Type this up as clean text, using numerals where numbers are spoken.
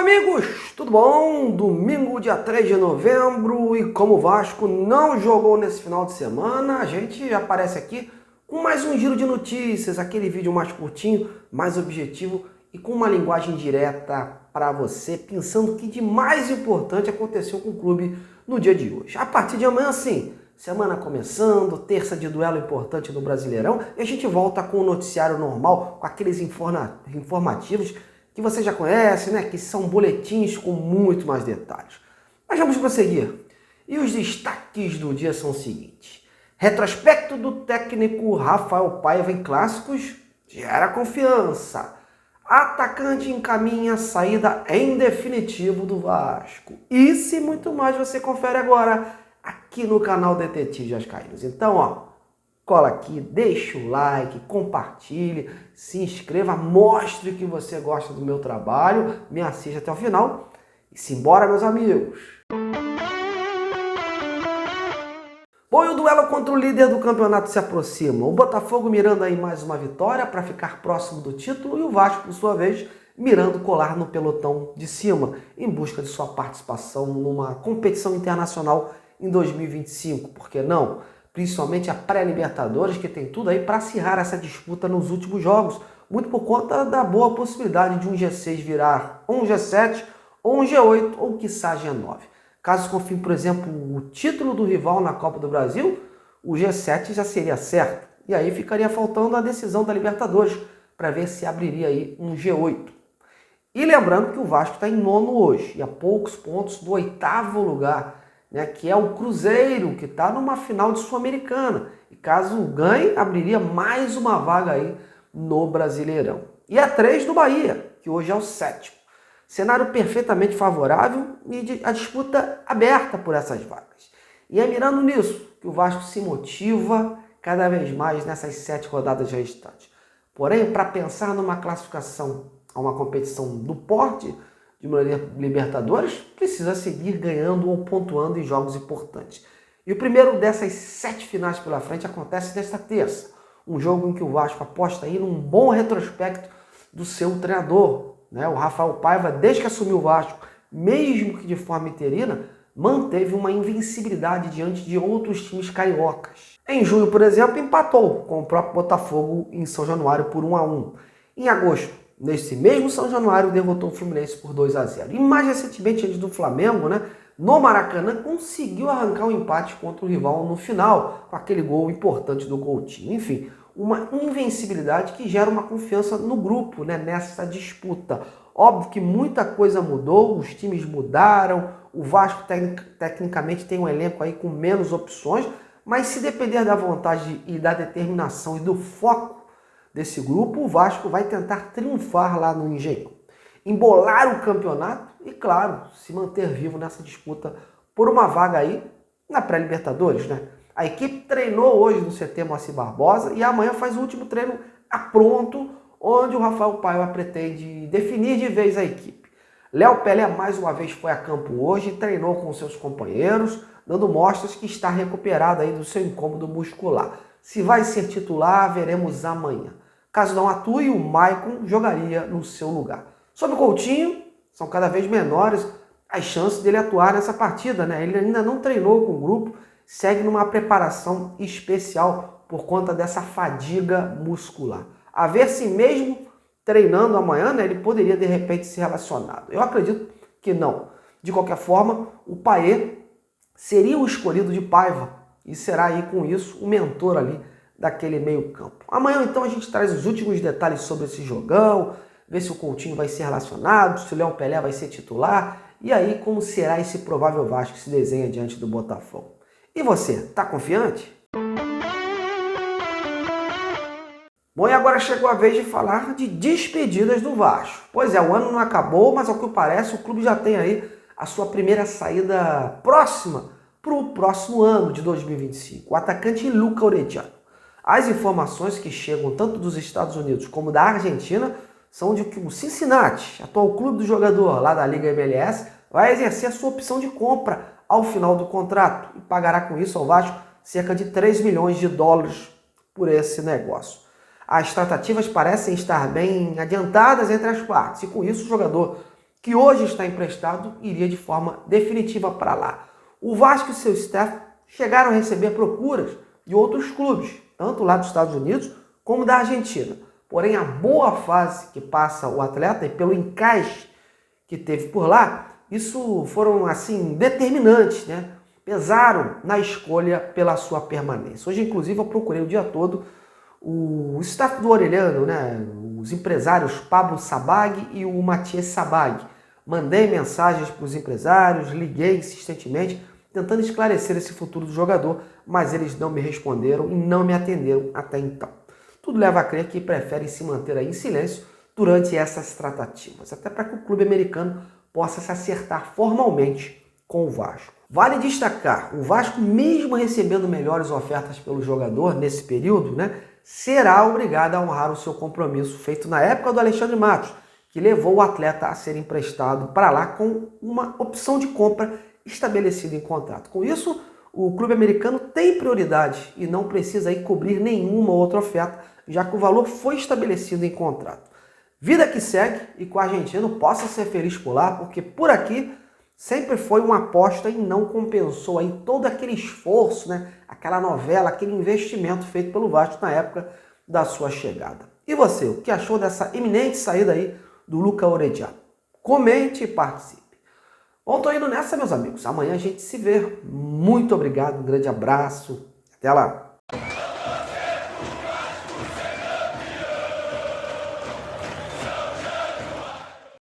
amigos, tudo bom? Domingo, dia 3 de novembro, e como o Vasco não jogou nesse final de semana, a gente aparece aqui com mais um giro de notícias, aquele vídeo mais curtinho, mais objetivo e com uma linguagem direta para você, pensando o que de mais importante aconteceu com o clube no dia de hoje. A partir de amanhã, sim, semana começando, terça de duelo importante no Brasileirão, e a gente volta com o noticiário normal, com aqueles informativos que você já conhece, né? Que são boletins com muito mais detalhes. Mas vamos prosseguir. E os destaques do dia são os seguintes. Retrospecto do técnico Rafael Paiva em clássicos gera confiança. Atacante encaminha a saída em definitivo do Vasco. Isso e muito mais você confere agora aqui no canal Detetive Vascaínos. Então, cola aqui, deixa o like, compartilhe, se inscreva, mostre que você gosta do meu trabalho, me assista até o final e simbora, meus amigos! Bom, e o duelo contra o líder do campeonato se aproxima. O Botafogo mirando aí mais uma vitória para ficar próximo do título e o Vasco, por sua vez, mirando colar no pelotão de cima, em busca de sua participação numa competição internacional em 2025, por que não? Principalmente a pré-Libertadores, que tem tudo aí para acirrar essa disputa nos últimos jogos, muito por conta da boa possibilidade de um G6 virar um G7, ou um G8, ou quiçá G9. Caso confirme, por exemplo, o título do rival na Copa do Brasil, o G7 já seria certo. E aí ficaria faltando a decisão da Libertadores, para ver se abriria aí um G8. E lembrando que o Vasco está em nono hoje, e a poucos pontos do oitavo lugar, que é o Cruzeiro, que está numa final de Sul-Americana. E caso ganhe, abriria mais uma vaga aí no Brasileirão. E a 3 do Bahia, que hoje é o sétimo. Cenário perfeitamente favorável e a disputa aberta por essas vagas. E é mirando nisso que o Vasco se motiva cada vez mais nessas 7 rodadas restantes. Porém, para pensar numa classificação a uma competição do porte de uma Libertadores, precisa seguir ganhando ou pontuando em jogos importantes. E o primeiro dessas 7 finais pela frente acontece nesta terça. Um jogo em que o Vasco aposta aí num bom retrospecto do seu treinador, o Rafael Paiva, desde que assumiu o Vasco, mesmo que de forma interina, manteve uma invencibilidade diante de outros times cariocas. Em junho, por exemplo, empatou com o próprio Botafogo em São Januário por 1-1. Em agosto, nesse mesmo São Januário, derrotou o Fluminense por 2-0. E mais recentemente, antes do Flamengo, no Maracanã, conseguiu arrancar um empate contra o rival no final, com aquele gol importante do Coutinho. Enfim, uma invencibilidade que gera uma confiança no grupo, nessa disputa. Óbvio que muita coisa mudou, os times mudaram, o Vasco tecnicamente tem um elenco aí com menos opções, mas se depender da vontade e da determinação e do foco desse grupo, o Vasco vai tentar triunfar lá no Engenhão, embolar o campeonato e, claro, se manter vivo nessa disputa por uma vaga aí na pré-Libertadores, A equipe treinou hoje no CT Moacir Barbosa e amanhã faz o último treino a pronto, onde o Rafael Paiva pretende definir de vez a equipe. Léo Pelé mais uma vez foi a campo hoje e treinou com seus companheiros, dando mostras que está recuperado aí do seu incômodo muscular. Se vai ser titular, veremos amanhã. Caso não atue, o Maicon jogaria no seu lugar. Sobre o Coutinho, são cada vez menores as chances dele atuar nessa partida, Ele ainda não treinou com o grupo, segue numa preparação especial por conta dessa fadiga muscular. A ver se mesmo treinando amanhã, ele poderia de repente ser relacionado. Eu acredito que não. De qualquer forma, o Payet seria o escolhido de Paiva e será aí com isso o mentor ali daquele meio campo. Amanhã então a gente traz os últimos detalhes sobre esse jogão, ver se o Coutinho vai ser relacionado, se o Léo Pelé vai ser titular e aí como será esse provável Vasco que se desenha diante do Botafogo. E você, tá confiante? Bom, e agora chegou a vez de falar de despedidas do Vasco. Pois é, o ano não acabou, mas ao que parece o clube já tem aí a sua primeira saída próxima para o próximo ano de 2025. O atacante Luca Orediano. As informações que chegam tanto dos Estados Unidos como da Argentina são de que o Cincinnati, atual clube do jogador lá da Liga MLS, vai exercer a sua opção de compra ao final do contrato e pagará com isso ao Vasco cerca de 3 milhões de dólares por esse negócio. As tratativas parecem estar bem adiantadas entre as partes e com isso o jogador que hoje está emprestado, iria de forma definitiva para lá. O Vasco e seu staff chegaram a receber procuras de outros clubes, tanto lá dos Estados Unidos como da Argentina. Porém, a boa fase que passa o atleta e pelo encaixe que teve por lá, isso foram assim determinantes, né? Pesaram na escolha pela sua permanência. Hoje, inclusive, eu procurei o dia todo o staff do Orelhano, né? Os empresários Pablo Sabag e o Matias Sabag. Mandei mensagens para os empresários, liguei insistentemente, tentando esclarecer esse futuro do jogador, mas eles não me responderam e não me atenderam até então. Tudo leva a crer que preferem se manter aí em silêncio durante essas tratativas, até para que o clube americano possa se acertar formalmente com o Vasco. Vale destacar, o Vasco, mesmo recebendo melhores ofertas pelo jogador nesse período, né, será obrigado a honrar o seu compromisso feito na época do Alexandre Matos, que levou o atleta a ser emprestado para lá com uma opção de compra estabelecida em contrato. Com isso, o clube americano tem prioridade e não precisa aí cobrir nenhuma outra oferta, já que o valor foi estabelecido em contrato. Vida que segue e com o argentino possa ser feliz por lá, porque por aqui sempre foi uma aposta e não compensou aí todo aquele esforço, né? Aquela novela, aquele investimento feito pelo Vasco na época da sua chegada. E você, o que achou dessa eminente saída aí do Luca Orediano? Comente e participe. Bom, tô indo nessa, meus amigos. Amanhã a gente se vê. Muito obrigado, um grande abraço. Até lá.